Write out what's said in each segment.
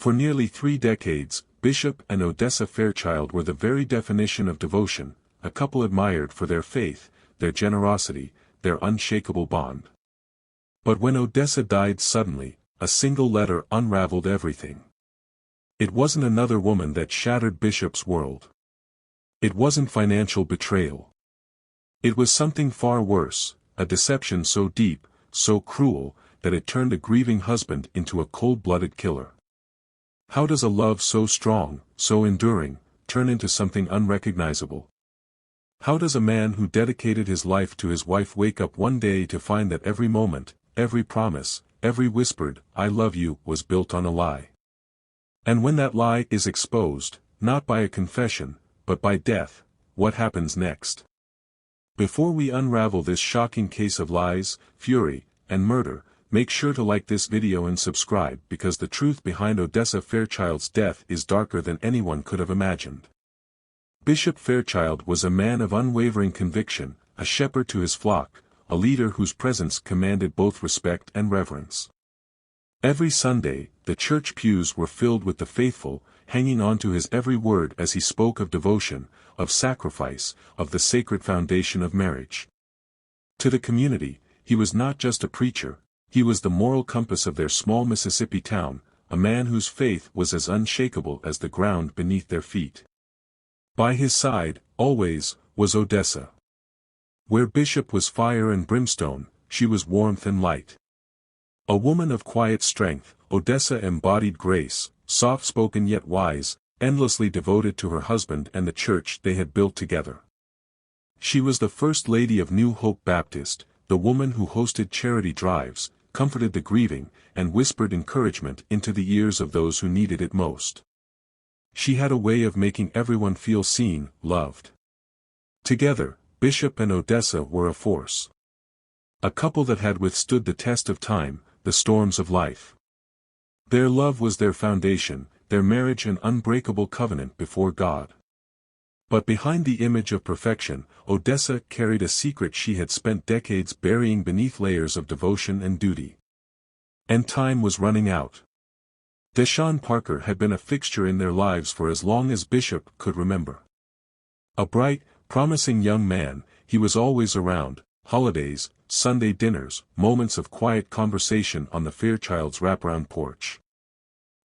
For nearly 3 decades, Bishop and Odessa Fairchild were the very definition of devotion, a couple admired for their faith, their generosity, their unshakable bond. But when Odessa died suddenly, a single letter unraveled everything. It wasn't another woman that shattered Bishop's world. It wasn't financial betrayal. It was something far worse, a deception so deep, so cruel, that it turned a grieving husband into a cold-blooded killer. How does a love so strong, so enduring, turn into something unrecognizable? How does a man who dedicated his life to his wife wake up one day to find that every moment, every promise, every whispered, "I love you," was built on a lie? And when that lie is exposed, not by a confession, but by death, what happens next? Before we unravel this shocking case of lies, fury, and murder, make sure to like this video and subscribe because the truth behind Odessa Fairchild's death is darker than anyone could have imagined. Bishop Fairchild was a man of unwavering conviction, a shepherd to his flock, a leader whose presence commanded both respect and reverence. Every Sunday, the church pews were filled with the faithful, hanging on to his every word as he spoke of devotion, of sacrifice, of the sacred foundation of marriage. To the community, he was not just a preacher, he was the moral compass of their small Mississippi town, a man whose faith was as unshakable as the ground beneath their feet. By his side, always, was Odessa. Where Bishop was fire and brimstone, she was warmth and light. A woman of quiet strength, Odessa embodied grace, soft-spoken yet wise, endlessly devoted to her husband and the church they had built together. She was the First Lady of New Hope Baptist, the woman who hosted charity drives, comforted the grieving, and whispered encouragement into the ears of those who needed it most. She had a way of making everyone feel seen, loved. Together, Bishop and Odessa were a force. A couple that had withstood the test of time, the storms of life. Their love was their foundation, their marriage an unbreakable covenant before God. But behind the image of perfection, Odessa carried a secret she had spent decades burying beneath layers of devotion and duty. And time was running out. Deshaun Parker had been a fixture in their lives for as long as Bishop could remember. A bright, promising young man, he was always around, holidays, Sunday dinners, moments of quiet conversation on the Fairchild's wraparound porch.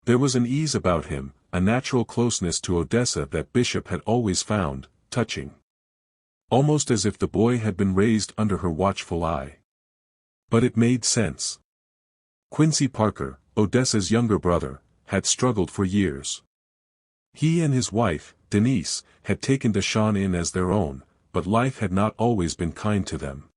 There was an ease about him, a natural closeness to Odessa that Bishop had always found touching. Almost as if the boy had been raised under her watchful eye. But it made sense. Quincy Parker, Odessa's younger brother, had struggled for years. He and his wife, Denise, had taken Deshaun in as their own, but life had not always been kind to them.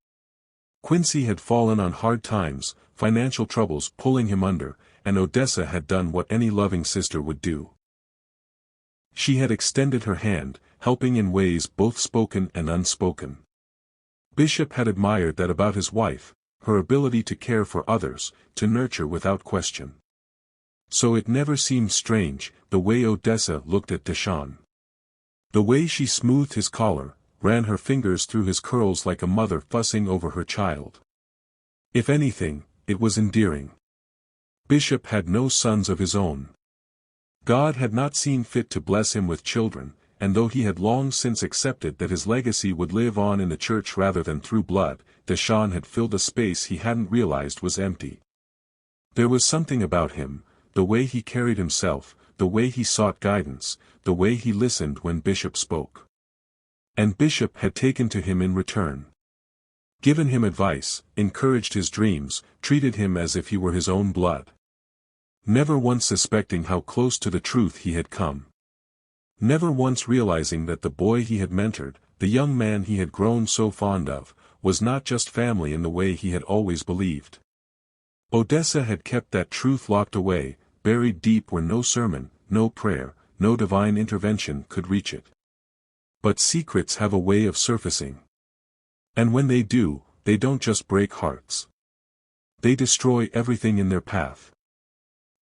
Quincy had fallen on hard times, financial troubles pulling him under, and Odessa had done what any loving sister would do. She had extended her hand, helping in ways both spoken and unspoken. Bishop had admired that about his wife, her ability to care for others, to nurture without question. So it never seemed strange, the way Odessa looked at Deshaun. The way she smoothed his collar, ran her fingers through his curls like a mother fussing over her child. If anything, it was endearing. Bishop had no sons of his own. God had not seen fit to bless him with children, and though he had long since accepted that his legacy would live on in the church rather than through blood, Deshaun had filled a space he hadn't realized was empty. There was something about him, the way he carried himself, the way he sought guidance, the way he listened when Bishop spoke. And Bishop had taken to him in return. Given him advice, encouraged his dreams, treated him as if he were his own blood. Never once suspecting how close to the truth he had come. Never once realizing that the boy he had mentored, the young man he had grown so fond of, was not just family in the way he had always believed. Odessa had kept that truth locked away, buried deep where no sermon, no prayer, no divine intervention could reach it. But secrets have a way of surfacing. And when they do, they don't just break hearts. They destroy everything in their path.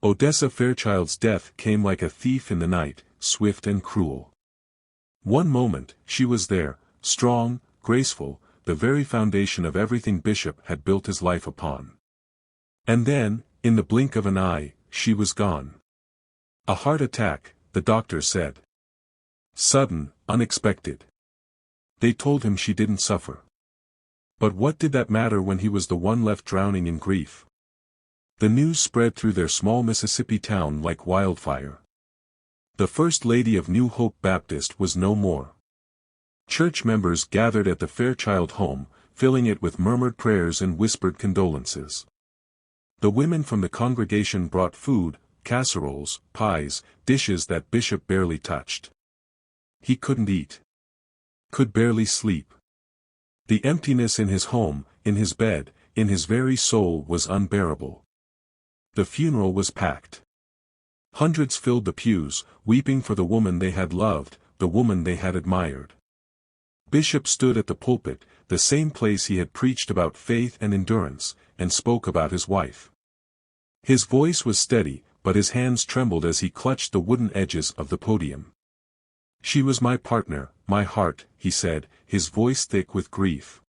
Odessa Fairchild's death came like a thief in the night, swift and cruel. One moment, she was there, strong, graceful, the very foundation of everything Bishop had built his life upon. And then, in the blink of an eye, she was gone. A heart attack, the doctor said. Sudden, unexpected. They told him she didn't suffer. But what did that matter when he was the one left drowning in grief? The news spread through their small Mississippi town like wildfire. The First Lady of New Hope Baptist was no more. Church members gathered at the Fairchild home, filling it with murmured prayers and whispered condolences. The women from the congregation brought food, casseroles, pies, dishes that Bishop barely touched. He couldn't eat. Could barely sleep. The emptiness in his home, in his bed, in his very soul was unbearable. The funeral was packed. Hundreds filled the pews, weeping for the woman they had loved, the woman they had admired. Bishop stood at the pulpit, the same place he had preached about faith and endurance, and spoke about his wife. His voice was steady, but his hands trembled as he clutched the wooden edges of the podium. She was my partner, my heart, he said, his voice thick with grief.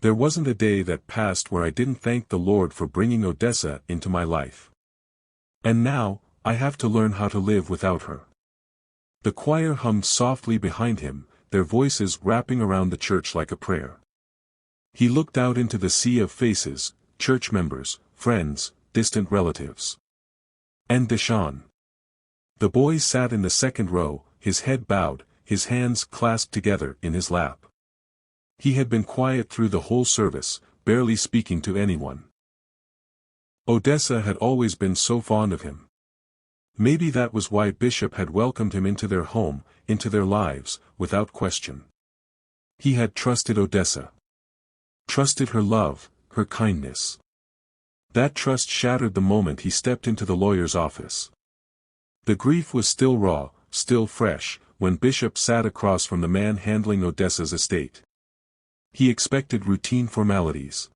There wasn't a day that passed where I didn't thank the Lord for bringing Odessa into my life. And now, I have to learn how to live without her. The choir hummed softly behind him, their voices wrapping around the church like a prayer. He looked out into the sea of faces, church members, friends, distant relatives. And Deshaun. The boy sat in the second row, his head bowed, his hands clasped together in his lap. He had been quiet through the whole service, barely speaking to anyone. Odessa had always been so fond of him. Maybe that was why Bishop had welcomed him into their home, into their lives, without question. He had trusted Odessa. Trusted her love, her kindness. That trust shattered the moment he stepped into the lawyer's office. The grief was still raw, still fresh, when Bishop sat across from the man handling Odessa's estate. He expected routine formalities.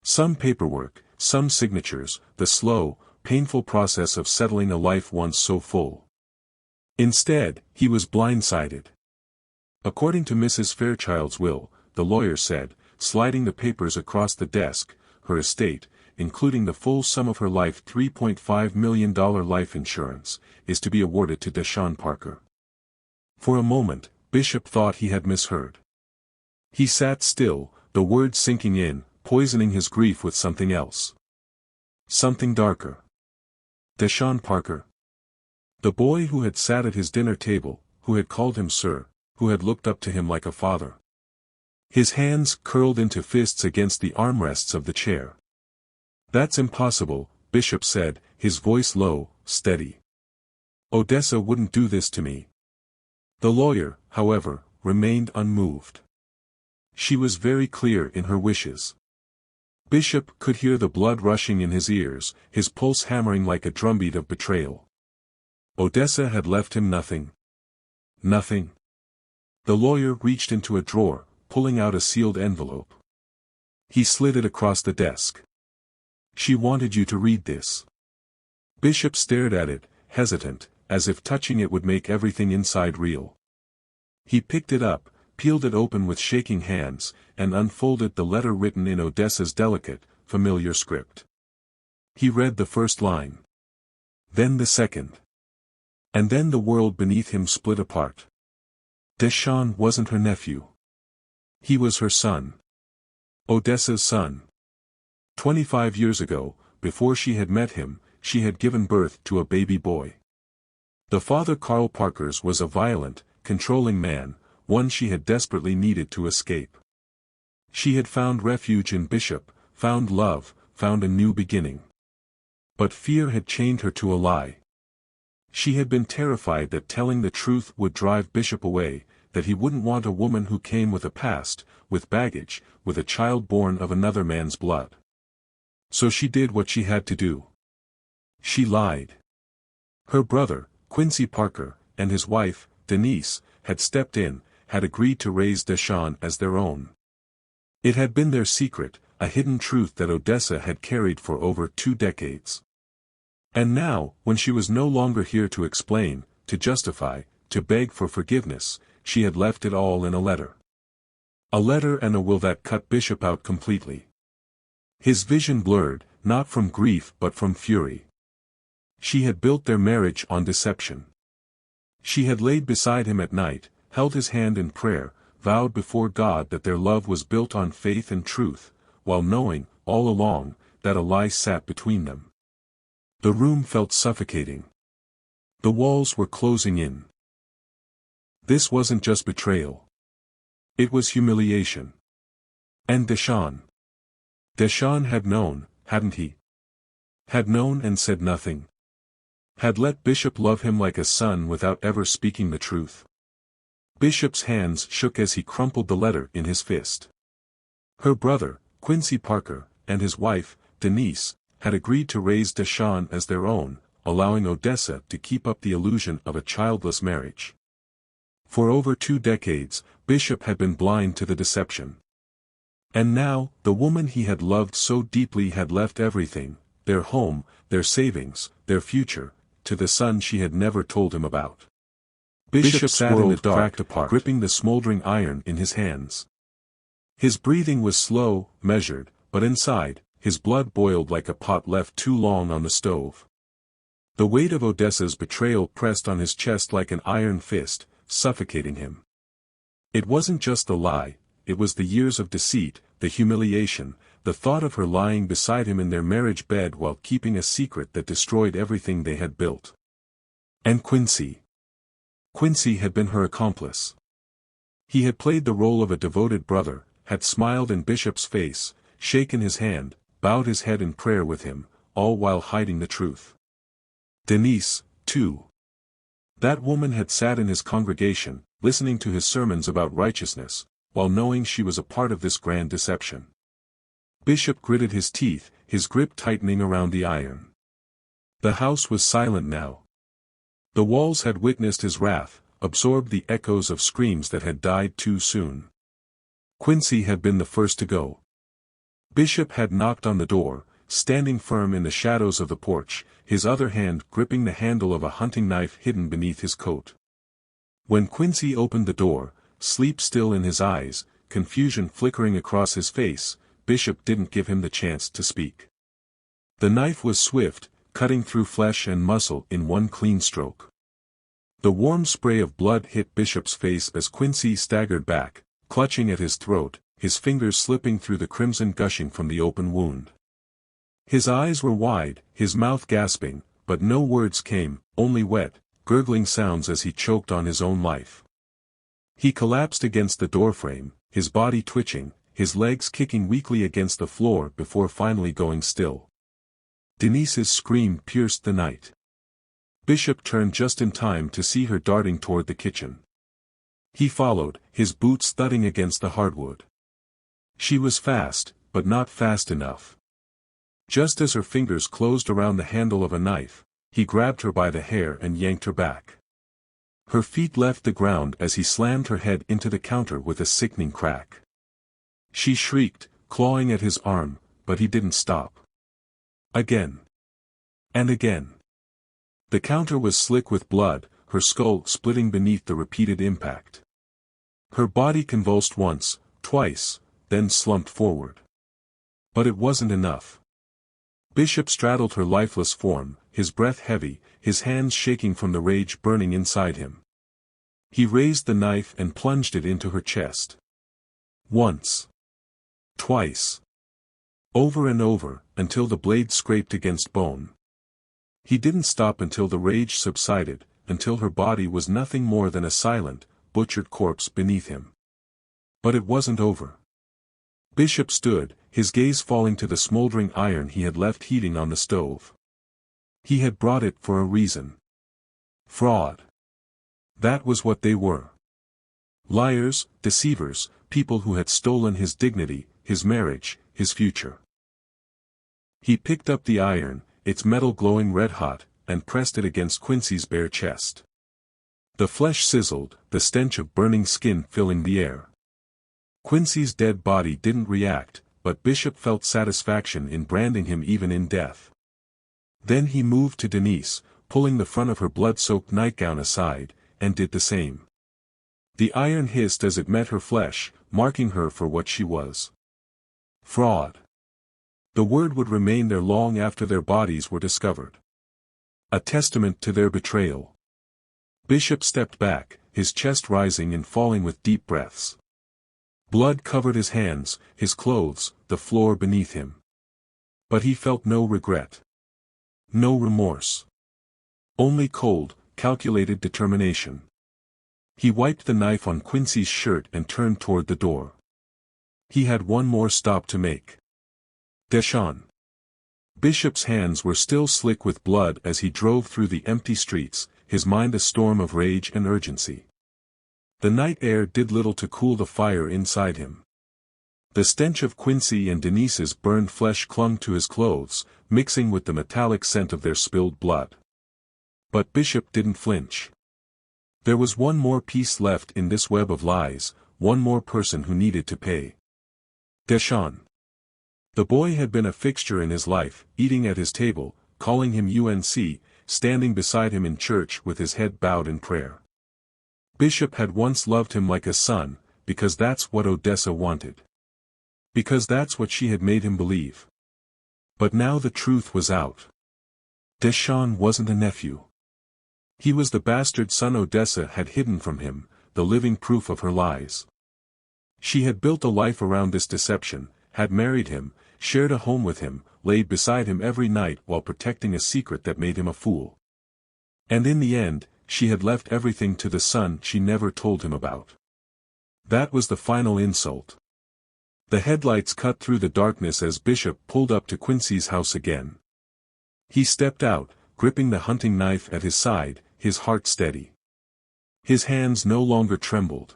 Some paperwork, some signatures, the slow, painful process of settling a life once so full. Instead, he was blindsided. According to Mrs. Fairchild's will, the lawyer said, sliding the papers across the desk, her estate, including the full sum of her life $3.5 million life insurance, is to be awarded to Deshaun Parker. For a moment, Bishop thought he had misheard. He sat still, the words sinking in, poisoning his grief with something else. Something darker. Deshaun Parker. The boy who had sat at his dinner table, who had called him sir, who had looked up to him like a father. His hands curled into fists against the armrests of the chair. That's impossible, Bishop said, his voice low, steady. Odessa wouldn't do this to me. The lawyer, however, remained unmoved. She was very clear in her wishes. Bishop could hear the blood rushing in his ears, his pulse hammering like a drumbeat of betrayal. Odessa had left him nothing. Nothing. The lawyer reached into a drawer, pulling out a sealed envelope. He slid it across the desk. She wanted you to read this. Bishop stared at it, hesitant, as if touching it would make everything inside real. He picked it up, peeled it open with shaking hands, and unfolded the letter written in Odessa's delicate, familiar script. He read the first line. Then the second. And then the world beneath him split apart. Deshaun wasn't her nephew. He was her son. Odessa's son. 25 years ago, before she had met him, she had given birth to a baby boy. The father Carl Parker's was a violent, controlling man, one she had desperately needed to escape. She had found refuge in Bishop, found love, found a new beginning. But fear had chained her to a lie. She had been terrified that telling the truth would drive Bishop away, that he wouldn't want a woman who came with a past, with baggage, with a child born of another man's blood. So she did what she had to do. She lied. Her brother, Quincy Parker, and his wife, Denise, had stepped in, had agreed to raise Deshaun as their own. It had been their secret, a hidden truth that Odessa had carried for over 2 decades. And now, when she was no longer here to explain, to justify, to beg for forgiveness, she had left it all in a letter. A letter and a will that cut Bishop out completely. His vision blurred, not from grief but from fury. She had built their marriage on deception. She had laid beside him at night, held his hand in prayer, vowed before God that their love was built on faith and truth, while knowing, all along, that a lie sat between them. The room felt suffocating. The walls were closing in. This wasn't just betrayal. It was humiliation. And Deshaun. Deshaun had known, hadn't he? Had known and said nothing. Had let Bishop love him like a son without ever speaking the truth. Bishop's hands shook as he crumpled the letter in his fist. Her brother, Quincy Parker, and his wife, Denise, had agreed to raise Deshaun as their own, allowing Odessa to keep up the illusion of a childless marriage. For over 2 decades, Bishop had been blind to the deception. And now, the woman he had loved so deeply had left everything, their home, their savings, their future, to the son she had never told him about. Bishop sat in the dark, gripping the smoldering iron in his hands. His breathing was slow, measured, but inside, his blood boiled like a pot left too long on the stove. The weight of Odessa's betrayal pressed on his chest like an iron fist, suffocating him. It wasn't just the lie, it was the years of deceit, the humiliation, the thought of her lying beside him in their marriage bed while keeping a secret that destroyed everything they had built. And Quincy. Quincy had been her accomplice. He had played the role of a devoted brother, had smiled in Bishop's face, shaken his hand, bowed his head in prayer with him, all while hiding the truth. Denise, too. That woman had sat in his congregation, listening to his sermons about righteousness, while knowing she was a part of this grand deception. Bishop gritted his teeth, his grip tightening around the iron. The house was silent now. The walls had witnessed his wrath, absorbed the echoes of screams that had died too soon. Quincy had been the first to go. Bishop had knocked on the door, standing firm in the shadows of the porch, his other hand gripping the handle of a hunting knife hidden beneath his coat. When Quincy opened the door, sleep still in his eyes, confusion flickering across his face, Bishop didn't give him the chance to speak. The knife was swift, cutting through flesh and muscle in one clean stroke. The warm spray of blood hit Bishop's face as Quincy staggered back, clutching at his throat, his fingers slipping through the crimson gushing from the open wound. His eyes were wide, his mouth gasping, but no words came, only wet, gurgling sounds as he choked on his own life. He collapsed against the doorframe, his body twitching, his legs kicking weakly against the floor before finally going still. Denise's scream pierced the night. Bishop turned just in time to see her darting toward the kitchen. He followed, his boots thudding against the hardwood. She was fast, but not fast enough. Just as her fingers closed around the handle of a knife, he grabbed her by the hair and yanked her back. Her feet left the ground as he slammed her head into the counter with a sickening crack. She shrieked, clawing at his arm, but he didn't stop. Again. And again. The counter was slick with blood, her skull splitting beneath the repeated impact. Her body convulsed once, twice, then slumped forward. But it wasn't enough. Bishop straddled her lifeless form, his breath heavy, his hands shaking from the rage burning inside him. He raised the knife and plunged it into her chest. Once. Twice. Over and over, until the blade scraped against bone. He didn't stop until the rage subsided, until her body was nothing more than a silent, butchered corpse beneath him. But it wasn't over. Bishop stood, his gaze falling to the smoldering iron he had left heating on the stove. He had brought it for a reason. Fraud. That was what they were. Liars, deceivers, people who had stolen his dignity, his marriage, his future. He picked up the iron, its metal glowing red-hot, and pressed it against Quincy's bare chest. The flesh sizzled, the stench of burning skin filling the air. Quincy's dead body didn't react, but Bishop felt satisfaction in branding him even in death. Then he moved to Denise, pulling the front of her blood-soaked nightgown aside, and did the same. The iron hissed as it met her flesh, marking her for what she was. Fraud. The word would remain there long after their bodies were discovered. A testament to their betrayal. Bishop stepped back, his chest rising and falling with deep breaths. Blood covered his hands, his clothes, the floor beneath him. But he felt no regret. No remorse. Only cold, calculated determination. He wiped the knife on Quincy's shirt and turned toward the door. He had one more stop to make. Deshawn. Bishop's hands were still slick with blood as he drove through the empty streets, his mind a storm of rage and urgency. The night air did little to cool the fire inside him. The stench of Quincy and Denise's burned flesh clung to his clothes, mixing with the metallic scent of their spilled blood. But Bishop didn't flinch. There was one more piece left in this web of lies, one more person who needed to pay. Deshawn. The boy had been a fixture in his life, eating at his table, calling him UNC, standing beside him in church with his head bowed in prayer. Bishop had once loved him like a son, because that's what Odessa wanted. Because that's what she had made him believe. But now the truth was out. Deshawn wasn't a nephew. He was the bastard son Odessa had hidden from him, the living proof of her lies. She had built a life around this deception, had married him, shared a home with him, laid beside him every night while protecting a secret that made him a fool. And in the end, she had left everything to the son she never told him about. That was the final insult. The headlights cut through the darkness as Bishop pulled up to Quincy's house again. He stepped out, gripping the hunting knife at his side, his heart steady. His hands no longer trembled.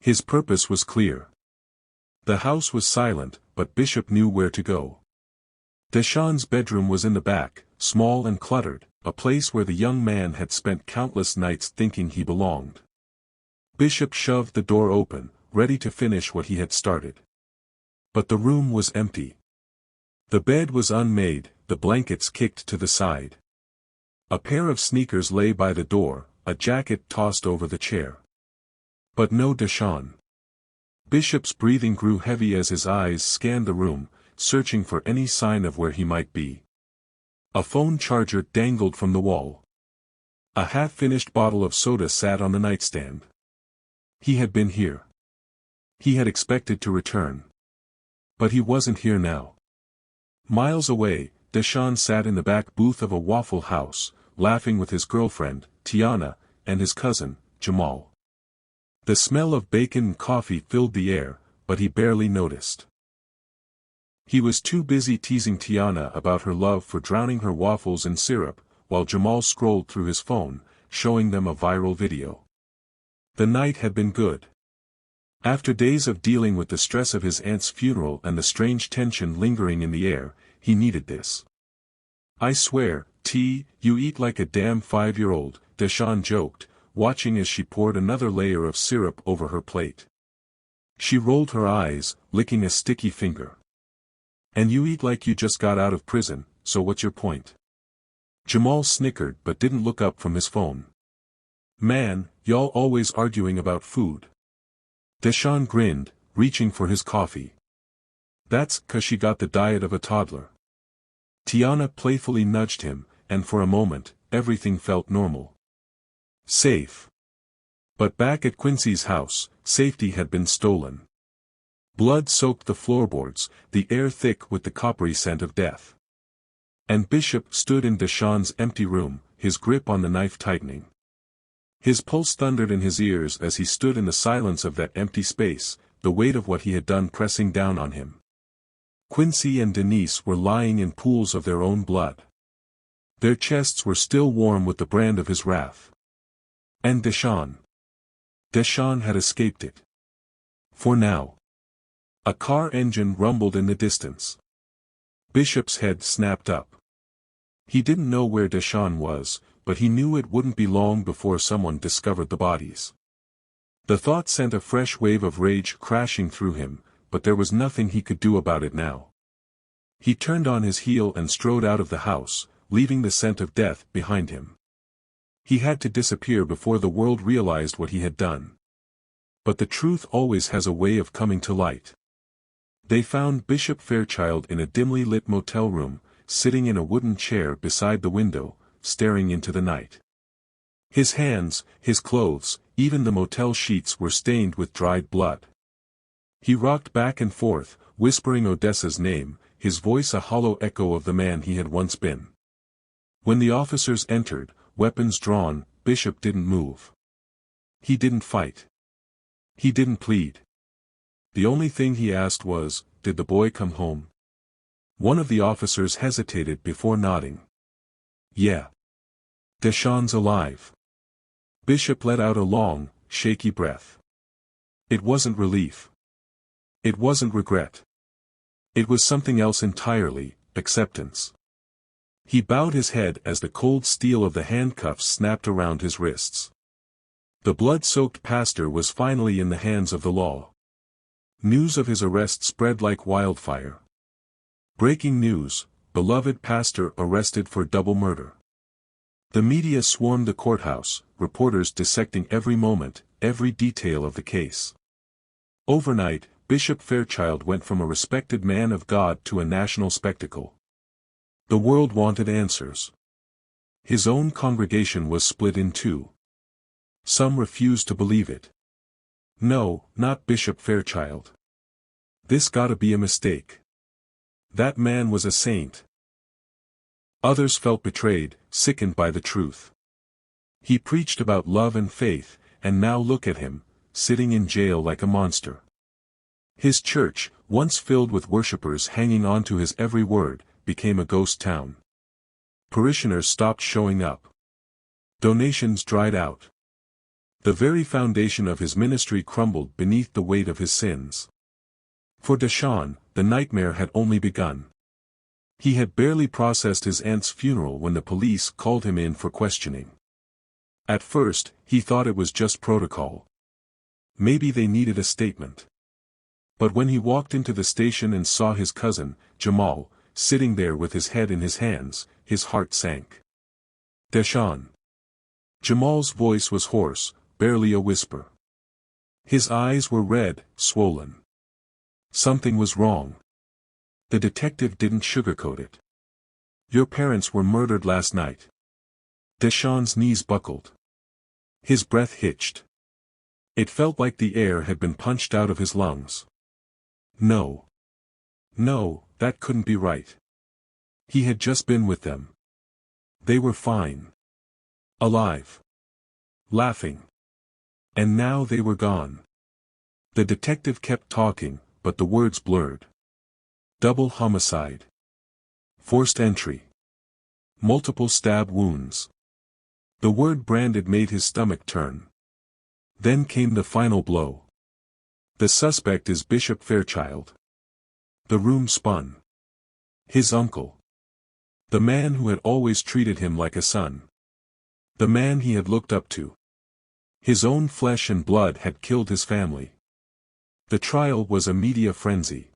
His purpose was clear. The house was silent, but Bishop knew where to go. Deshawn's bedroom was in the back, small and cluttered, a place where the young man had spent countless nights thinking he belonged. Bishop shoved the door open, ready to finish what he had started. But the room was empty. The bed was unmade, the blankets kicked to the side. A pair of sneakers lay by the door, a jacket tossed over the chair. But no Deshawn. Bishop's breathing grew heavy as his eyes scanned the room, searching for any sign of where he might be. A phone charger dangled from the wall. A half-finished bottle of soda sat on the nightstand. He had been here. He had expected to return. But he wasn't here now. Miles away, Deshawn sat in the back booth of a Waffle House, laughing with his girlfriend, Tiana, and his cousin, Jamal. The smell of bacon and coffee filled the air, but he barely noticed. He was too busy teasing Tiana about her love for drowning her waffles in syrup, while Jamal scrolled through his phone, showing them a viral video. The night had been good. After days of dealing with the stress of his aunt's funeral and the strange tension lingering in the air, he needed this. "I swear, T, you eat like a damn 5-year-old, Deshawn joked, watching as she poured another layer of syrup over her plate. She rolled her eyes, licking a sticky finger. "And you eat like you just got out of prison, so what's your point?" Jamal snickered but didn't look up from his phone. "Man, y'all always arguing about food." Deshawn grinned, reaching for his coffee. "That's 'cause she got the diet of a toddler." Tiana playfully nudged him, and for a moment, everything felt normal. Safe. But back at Quincy's house, safety had been stolen. Blood soaked the floorboards, the air thick with the coppery scent of death. And Bishop stood in Deshawn's empty room, his grip on the knife tightening. His pulse thundered in his ears as he stood in the silence of that empty space, the weight of what he had done pressing down on him. Quincy and Denise were lying in pools of their own blood. Their chests were still warm with the brand of his wrath. And Deshawn. Deshawn had escaped it. For now. A car engine rumbled in the distance. Bishop's head snapped up. He didn't know where Deshawn was, but he knew it wouldn't be long before someone discovered the bodies. The thought sent a fresh wave of rage crashing through him, but there was nothing he could do about it now. He turned on his heel and strode out of the house, leaving the scent of death behind him. He had to disappear before the world realized what he had done. But the truth always has a way of coming to light. They found Bishop Fairchild in a dimly lit motel room, sitting in a wooden chair beside the window, staring into the night. His hands, his clothes, even the motel sheets were stained with dried blood. He rocked back and forth, whispering Odessa's name, his voice a hollow echo of the man he had once been. When the officers entered, weapons drawn, Bishop didn't move. He didn't fight. He didn't plead. The only thing he asked was, "Did the boy come home?" One of the officers hesitated before nodding. "Yeah. Deshawn's alive." Bishop let out a long, shaky breath. It wasn't relief. It wasn't regret. It was something else entirely, acceptance. He bowed his head as the cold steel of the handcuffs snapped around his wrists. The blood-soaked pastor was finally in the hands of the law. News of his arrest spread like wildfire. Breaking news: beloved pastor arrested for double murder. The media swarmed the courthouse, reporters dissecting every moment, every detail of the case. Overnight, Bishop Fairchild went from a respected man of God to a national spectacle. The world wanted answers. His own congregation was split in two. Some refused to believe it. No, not Bishop Fairchild. This gotta be a mistake. That man was a saint. Others felt betrayed, sickened by the truth. He preached about love and faith, and now look at him, sitting in jail like a monster. His church, once filled with worshippers hanging on to his every word, became a ghost town. Parishioners stopped showing up. Donations dried out. The very foundation of his ministry crumbled beneath the weight of his sins. For Deshawn, the nightmare had only begun. He had barely processed his aunt's funeral when the police called him in for questioning. At first, he thought it was just protocol. Maybe they needed a statement. But when he walked into the station and saw his cousin, Jamal, sitting there with his head in his hands, his heart sank. "Deshawn." Jamal's voice was hoarse, barely a whisper. His eyes were red, swollen. Something was wrong. The detective didn't sugarcoat it. "Your parents were murdered last night." Deshawn's knees buckled. His breath hitched. It felt like the air had been punched out of his lungs. No. No, that couldn't be right. He had just been with them. They were fine. Alive. Laughing. And now they were gone. The detective kept talking, but the words blurred. Double homicide. Forced entry. Multiple stab wounds. The word branded made his stomach turn. Then came the final blow. The suspect is Bishop Fairchild. The room spun. His uncle. The man who had always treated him like a son. The man he had looked up to. His own flesh and blood had killed his family. The trial was a media frenzy.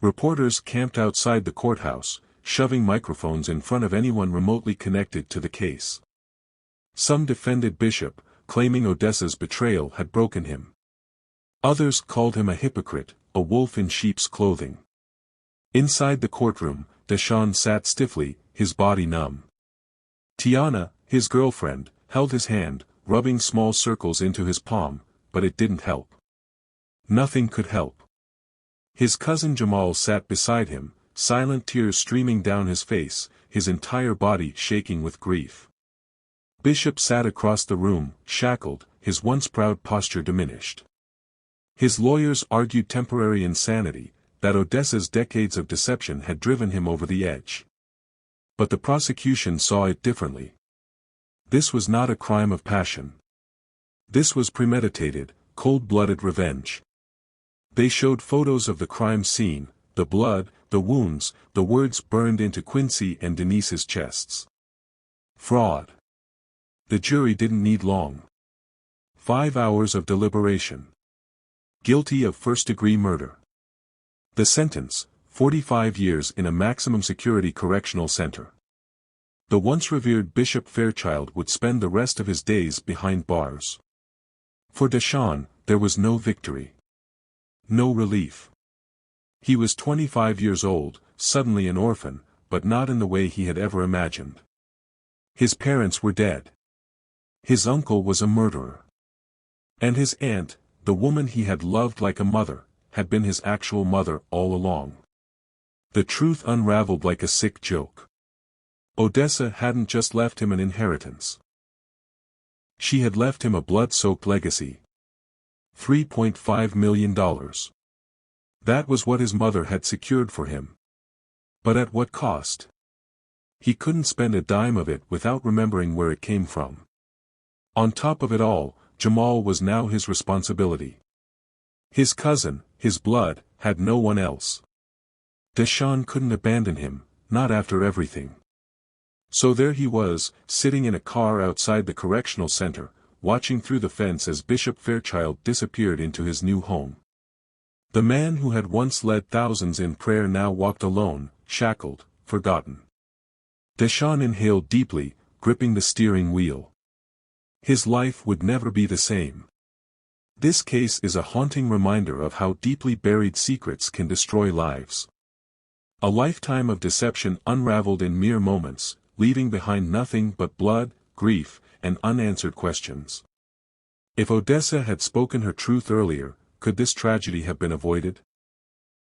Reporters camped outside the courthouse, shoving microphones in front of anyone remotely connected to the case. Some defended Bishop, claiming Odessa's betrayal had broken him. Others called him a hypocrite, a wolf in sheep's clothing. Inside the courtroom, Deshawn sat stiffly, his body numb. Tiana, his girlfriend, held his hand, rubbing small circles into his palm, but it didn't help. Nothing could help. His cousin Jamal sat beside him, silent tears streaming down his face, his entire body shaking with grief. Bishop sat across the room, shackled, his once proud posture diminished. His lawyers argued temporary insanity, that Odessa's decades of deception had driven him over the edge. But the prosecution saw it differently. This was not a crime of passion. This was premeditated, cold-blooded revenge. They showed photos of the crime scene, the blood, the wounds, the words burned into Quincy and Denise's chests. Fraud. The jury didn't need long. 5 hours of deliberation. Guilty of first-degree murder. The sentence, 45 years in a maximum security correctional center. The once revered Bishop Fairchild would spend the rest of his days behind bars. For Deshawn, there was no victory. No relief. He was 25 years old, suddenly an orphan, but not in the way he had ever imagined. His parents were dead. His uncle was a murderer. And his aunt, the woman he had loved like a mother, had been his actual mother all along. The truth unraveled like a sick joke. Odessa hadn't just left him an inheritance. She had left him a blood-soaked legacy. $3.5 million. That was what his mother had secured for him. But at what cost? He couldn't spend a dime of it without remembering where it came from. On top of it all, Jamal was now his responsibility. His cousin, his blood, had no one else. Deshaun couldn't abandon him, not after everything. So there he was, sitting in a car outside the correctional center, watching through the fence as Bishop Fairchild disappeared into his new home. The man who had once led thousands in prayer now walked alone, shackled, forgotten. Deshaun inhaled deeply, gripping the steering wheel. His life would never be the same. This case is a haunting reminder of how deeply buried secrets can destroy lives. A lifetime of deception unraveled in mere moments, leaving behind nothing but blood, grief, and unanswered questions. If Odessa had spoken her truth earlier, could this tragedy have been avoided?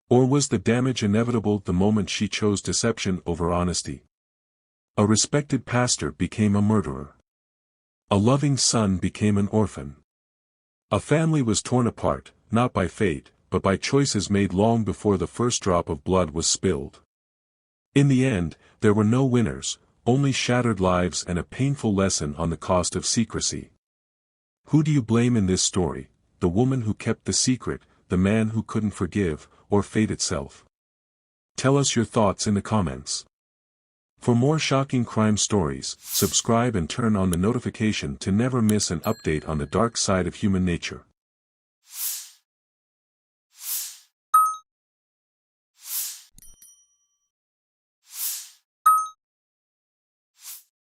Or was the damage inevitable the moment she chose deception over honesty? A respected pastor became a murderer. A loving son became an orphan. A family was torn apart, not by fate, but by choices made long before the first drop of blood was spilled. In the end, there were no winners, only shattered lives and a painful lesson on the cost of secrecy. Who do you blame in this story, the woman who kept the secret, the man who couldn't forgive, or fate itself? Tell us your thoughts in the comments. For more shocking crime stories, subscribe and turn on the notification to never miss an update on the dark side of human nature.